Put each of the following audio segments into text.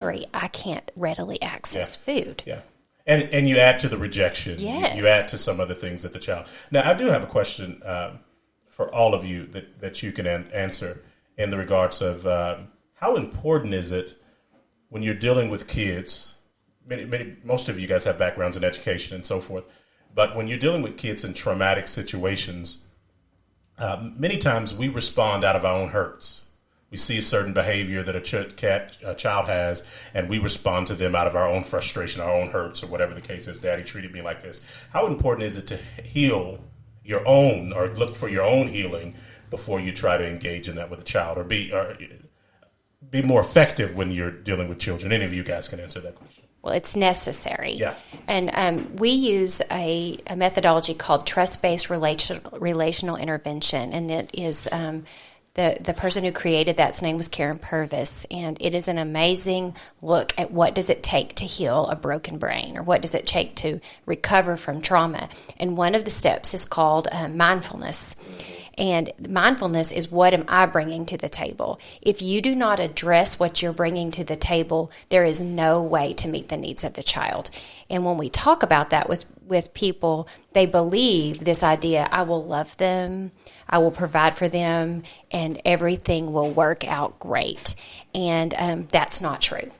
I can't readily access food. Yeah. And you add to the rejection. Yes. You add to some other things that the child. Now, I do have a question for all of you that you can answer in the regards of how important is it when you're dealing with kids? Most of you guys have backgrounds in education and so forth. But when you're dealing with kids in traumatic situations, many times we respond out of our own hurts. We see a certain behavior that a child has, and we respond to them out of our own frustration, our own hurts, or whatever the case is. Daddy treated me like this. How important is it to heal your own, or look for your own healing before you try to engage in that with a child, or be more effective when you're dealing with children? Any of you guys can answer that question. Well, it's necessary. Yeah. And we use a methodology called trust-based relational intervention, and it is the person who created that's name was Karen Purvis, and it is an amazing look at what does it take to heal a broken brain, or what does it take to recover from trauma. And one of the steps is called mindfulness. And mindfulness is, what am I bringing to the table? If you do not address what you're bringing to the table, there is no way to meet the needs of the child. And when we talk about that with people, they believe this idea, I will love them, I will provide for them, and everything will work out great. And that's not true.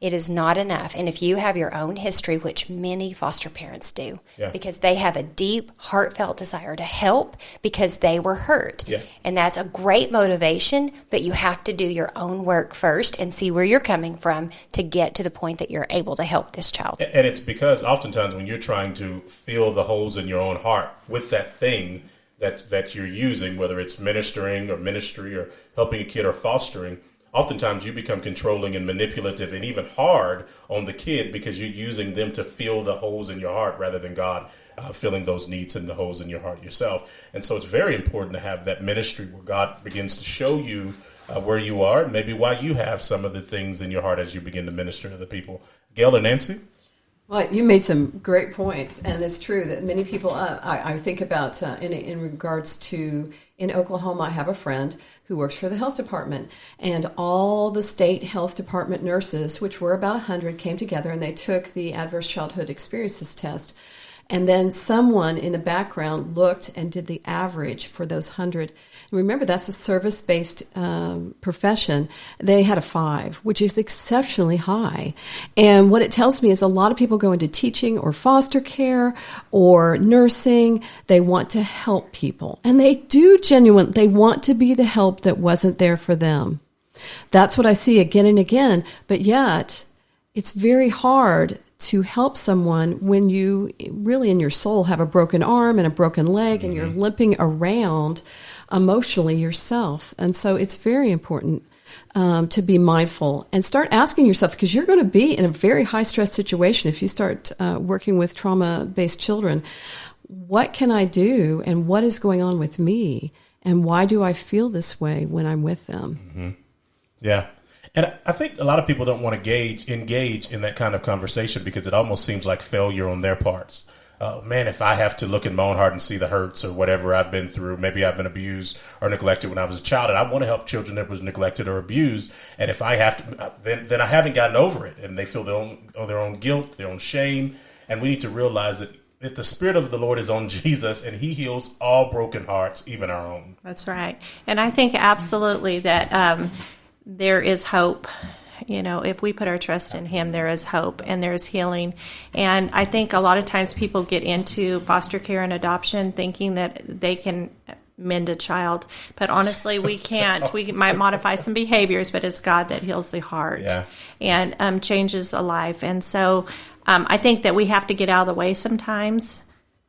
It is not enough. And if you have your own history, which many foster parents do, because they have a deep, heartfelt desire to help because they were hurt. Yeah. And that's a great motivation, but you have to do your own work first and see where you're coming from to get to the point that you're able to help this child. And it's because oftentimes when you're trying to fill the holes in your own heart with that thing that you're using, whether it's ministering or ministry or helping a kid or fostering, oftentimes you become controlling and manipulative and even hard on the kid because you're using them to fill the holes in your heart rather than God filling those needs and the holes in your heart yourself. And so it's very important to have that ministry where God begins to show you where you are and maybe why you have some of the things in your heart as you begin to minister to the people. Gail or Nancy? Well, you made some great points, and it's true that many people, I think about in regards to, in Oklahoma, I have a friend who works for the health department, and all the state health department nurses, which were about 100, came together, and they took the Adverse Childhood Experiences test. And then someone in the background looked and did the average for those 100. And remember, that's a service-based profession. They had a 5, which is exceptionally high. And what it tells me is a lot of people go into teaching or foster care or nursing. They want to help people. And they do they want to be the help that wasn't there for them. That's what I see again and again. But yet, it's very hard to help someone when you really in your soul have a broken arm and a broken leg and you're limping around emotionally yourself. And so it's very important to be mindful and start asking yourself, because you're going to be in a very high stress situation if you start working with trauma-based children. What can I do, and what is going on with me, and why do I feel this way when I'm with them? Mm-hmm. Yeah. And I think a lot of people don't want to engage in that kind of conversation because it almost seems like failure on their parts. Man, if I have to look in my own heart and see the hurts or whatever I've been through, maybe I've been abused or neglected when I was a child, and I want to help children that was neglected or abused. And if I have to, then I haven't gotten over it, and they feel their own guilt, their own shame. And we need to realize that if the Spirit of the Lord is on Jesus, and He heals all broken hearts, even our own. That's right. And I think absolutely that there is hope. You know, if we put our trust in Him, there is hope and there is healing. And I think a lot of times people get into foster care and adoption thinking that they can mend a child. But honestly, we can't. We might modify some behaviors, but it's God that heals the heart and changes a life. And so I think that we have to get out of the way sometimes.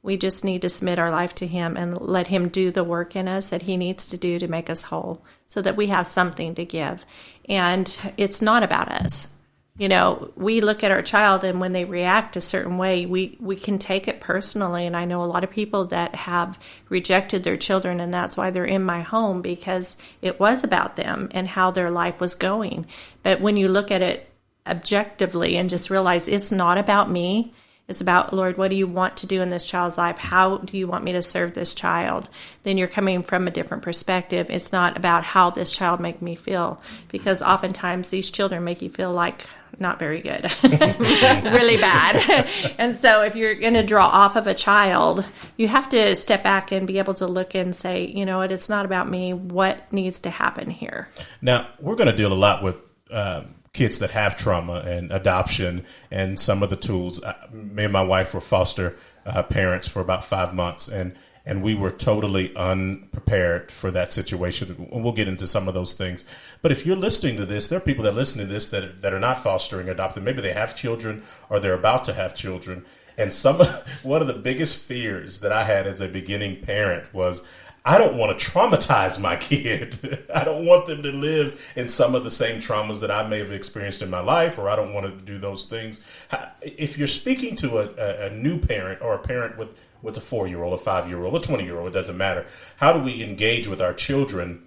We just need to submit our life to Him and let Him do the work in us that He needs to do to make us whole so that we have something to give. And it's not about us. You know, we look at our child, and when they react a certain way, we can take it personally. And I know a lot of people that have rejected their children, and that's why they're in my home, because it was about them and how their life was going. But when you look at it objectively and just realize it's not about me, it's about, Lord, what do you want to do in this child's life? How do you want me to serve this child? Then you're coming from a different perspective. It's not about how this child make me feel, because oftentimes these children make you feel like not very good, really bad. And so if you're going to draw off of a child, you have to step back and be able to look and say, you know what, it's not about me. What needs to happen here? Now, we're going to deal a lot with kids that have trauma and adoption and some of the tools. Me and my wife were foster parents for about 5 months, and we were totally unprepared for that situation. We'll get into some of those things. But if you're listening to this, there are people that listen to this that are not fostering, adopted. Maybe they have children or they're about to have children. And one of the biggest fears that I had as a beginning parent was, I don't want to traumatize my kid. I don't want them to live in some of the same traumas that I may have experienced in my life, or I don't want to do those things. If you're speaking to a new parent or a parent with a 4-year-old, a 5-year-old, a 20-year-old, it doesn't matter. How do we engage with our children,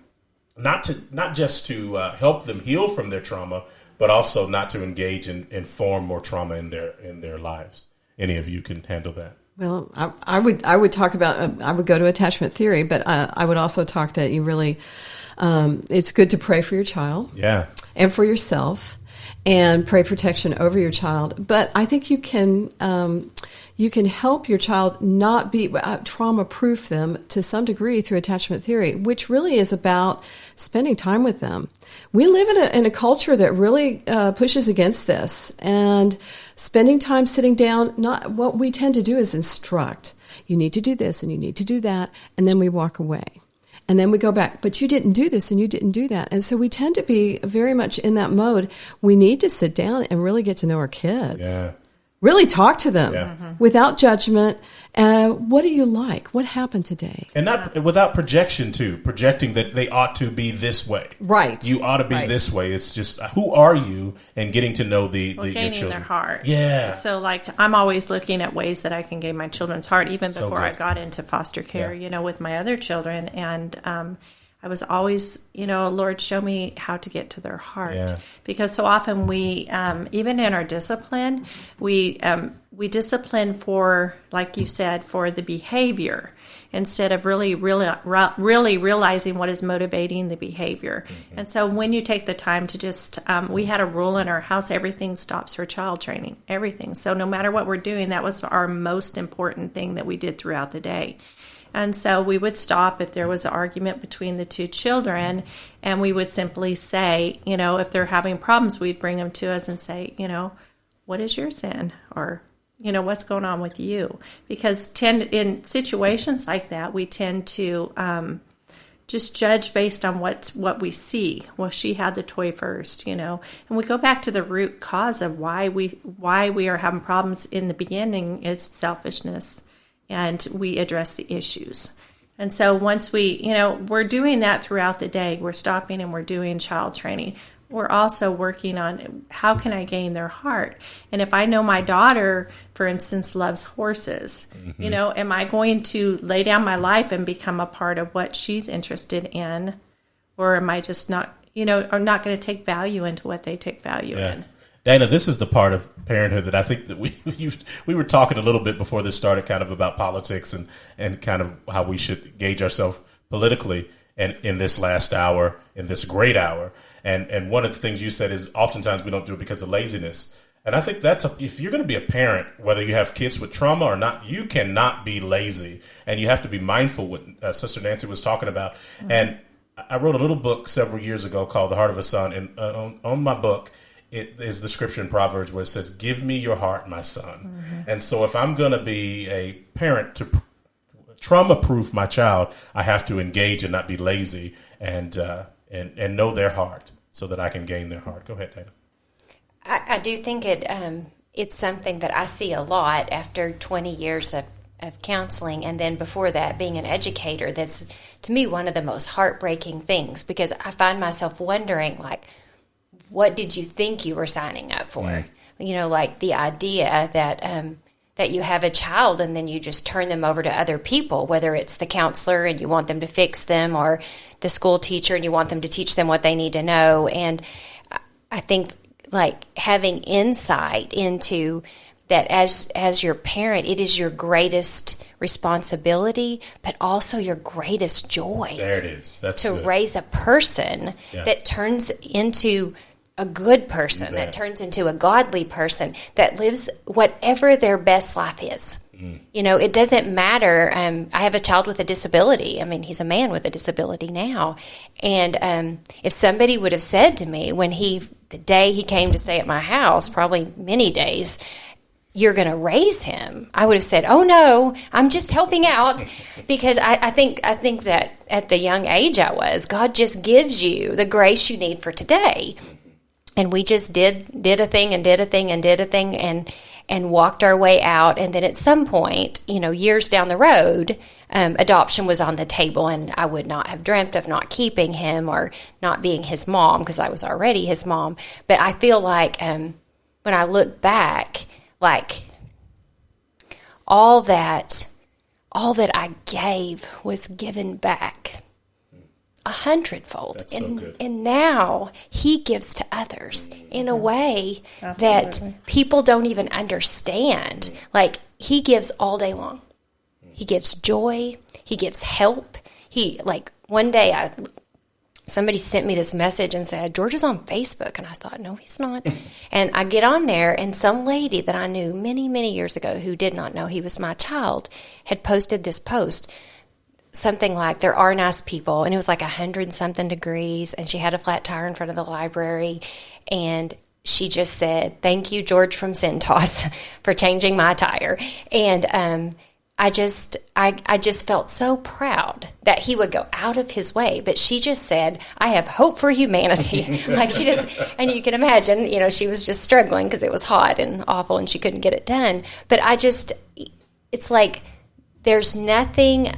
not just to help them heal from their trauma, but also not to engage and form more trauma in their lives? Any of you can handle that? Well, I would talk about, I would go to attachment theory, but I would also talk that you really, it's good to pray for your child. Yeah. And for yourself, and pray protection over your child. But I think you can help your child not be trauma-proof them to some degree through attachment theory, which really is about spending time with them. We live in a culture that really pushes against this, and spending time sitting down. Not what we tend to do is instruct. You need to do this, and you need to do that, and then we walk away. And then we go back, but you didn't do this and you didn't do that. And so we tend to be very much in that mode. We need to sit down and really get to know our kids. Yeah. Really talk to them without judgment. What do you like? What happened today? And not without projection, too. Projecting that they ought to be this way. Right. You ought to be this way. It's just, who are you? And getting to know your gaining children. their heart. Yeah. So, I'm always looking at ways that I can gain my children's heart, even So before good. I got into foster care, with my other children. And I was always, Lord, show me how to get to their heart. Yeah. Because so often we, even in our discipline, we discipline for, like you said, for the behavior instead of really realizing what is motivating the behavior. Mm-hmm. And so when you take the time to just, we had a rule in our house, everything stops for child training, everything. So no matter what we're doing, that was our most important thing that we did throughout the day. And so we would stop if there was an argument between the two children, and we would simply say, if they're having problems, we'd bring them to us and say, what is your sin? Or, what's going on with you? Because in situations like that, we tend to just judge based on what we see. Well, she had the toy first, and we go back to the root cause of why we are having problems in the beginning is selfishness. And we address the issues. And so once we're doing that throughout the day, we're stopping and we're doing child training. We're also working on how can I gain their heart? And if I know my daughter, for instance, loves horses, am I going to lay down my life and become a part of what she's interested in? Or am I just not, or not going to take value into what they take value in? Dana, this is the part of parenthood that I think that we were talking a little bit before this started, kind of about politics and kind of how we should gauge ourselves politically and in this last hour, in this great hour. And one of the things you said is oftentimes we don't do it because of laziness. And I think if you're going to be a parent, whether you have kids with trauma or not, you cannot be lazy. And you have to be mindful what Sister Nancy was talking about. Mm-hmm. And I wrote a little book several years ago called The Heart of a Son. And on my book, it is the scripture in Proverbs where it says, give me your heart, my son. Mm-hmm. And so if I'm going to be a parent to trauma-proof my child, I have to engage and not be lazy and know their heart so that I can gain their heart. Go ahead, Dana. I do think it's something that I see a lot after 20 years of counseling, and then before that being an educator. That's, to me, one of the most heartbreaking things, because I find myself wondering, what did you think you were signing up for? Like the idea that you have a child and then you just turn them over to other people, whether it's the counselor and you want them to fix them, or the school teacher and you want them to teach them what they need to know. And I think having insight into that as your parent, it is your greatest responsibility, but also your greatest joy. There it is. That's to raise a person that turns into a good person, that turns into a godly person, that lives whatever their best life is. It doesn't matter. I have a child with a disability. I mean, he's a man with a disability now. And if somebody would have said to me the day he came to stay at my house, probably many days, you're going to raise him, I would have said, oh no, I'm just helping out. Because I think that at the young age I was, God just gives you the grace you need for today. And we just did a thing and did a thing and did a thing and walked our way out. And then at some point, years down the road, adoption was on the table, and I would not have dreamt of not keeping him or not being his mom, because I was already his mom. But I feel like when I look back, like all that I gave was given back 100-fold. That's so good. And now he gives to others in a way that people don't even understand. Like, he gives all day long. He gives joy. He gives help. One day somebody sent me this message and said, George is on Facebook. And I thought, no, he's not. And I get on there, and some lady that I knew many, many years ago who did not know he was my child had posted this post. Something like, there are nice people, and it was like 100-something degrees, and she had a flat tire in front of the library, and she just said, thank you, George from Centos, for changing my tire. And I just felt so proud that he would go out of his way. But she just said, I have hope for humanity. And you can imagine, she was just struggling because it was hot and awful and she couldn't get it done. But it's like, there's nothing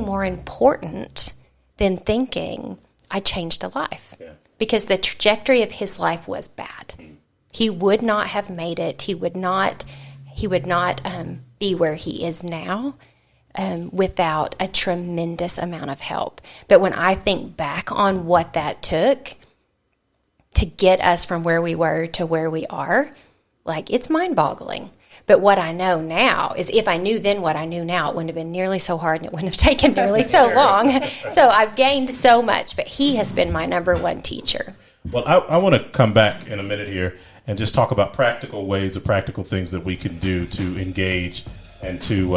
more important than thinking, I changed a life. Yeah. Because the trajectory of his life was bad. He would not have made it. He would not be where he is now without a tremendous amount of help. But when I think back on what that took to get us from where we were to where we are, it's mind-boggling. But what I know now is, if I knew then what I knew now, it wouldn't have been nearly so hard, and it wouldn't have taken nearly so long. So I've gained so much, but he has been my number one teacher. Well, I want to come back in a minute here and just talk about practical ways or practical things that we can do to engage and to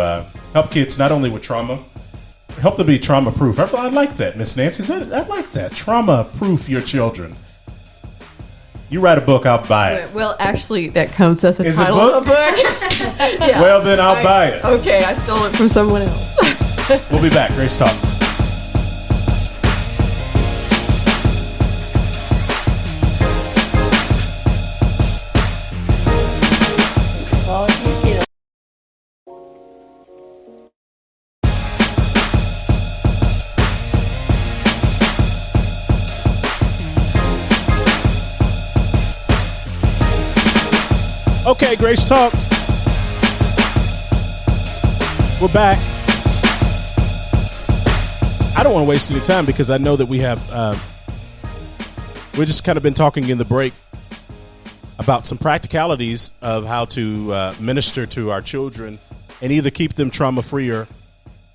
help kids not only with trauma, help them be trauma-proof. I like that, Miss Nancy. I like that. Trauma-proof your children. You write a book, I'll buy it. Well, actually, that comes as a Is title of a book. Yeah. Well, then I'll buy it. Okay, I stole it from someone else. We'll be back. Grace Talks. Okay, Grace Talks. We're back. I don't want to waste any time because I know that we have, we've just kind of been talking in the break about some practicalities of how to minister to our children and either keep them trauma-free or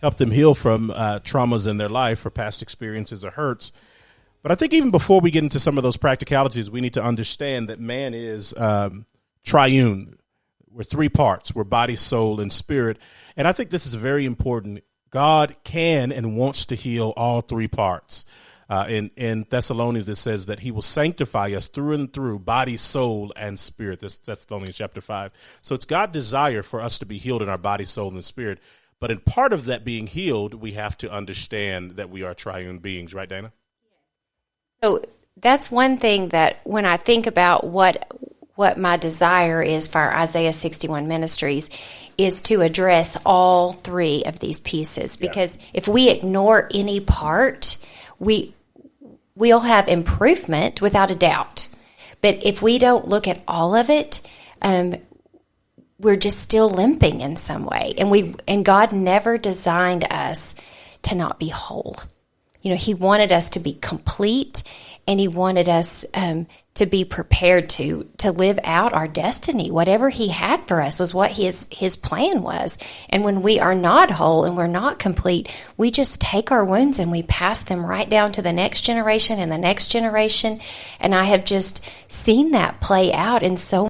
help them heal from traumas in their life or past experiences or hurts. But I think even before we get into some of those practicalities, we need to understand that man is triune. We're three parts. We're body, soul, and spirit. And I think this is very important. God can and wants to heal all three parts. In Thessalonians, it says that he will sanctify us through and through, body, soul, and spirit. That's Thessalonians chapter 5. So it's God's desire for us to be healed in our body, soul, and spirit. But in part of that being healed, we have to understand that we are triune beings. Right, Dana? So that's one thing that when I think about what my desire is for our Isaiah 61 Ministries is to address all three of these pieces. Because if we ignore any part, we'll have improvement without a doubt. But if we don't look at all of it, we're just still limping in some way. And God never designed us to not be whole. He wanted us to be complete and He wanted us to be prepared to live out our destiny. Whatever He had for us was what His plan was. And when we are not whole and we're not complete, we just take our wounds and we pass them right down to the next generation and the next generation. And I have just seen that play out in so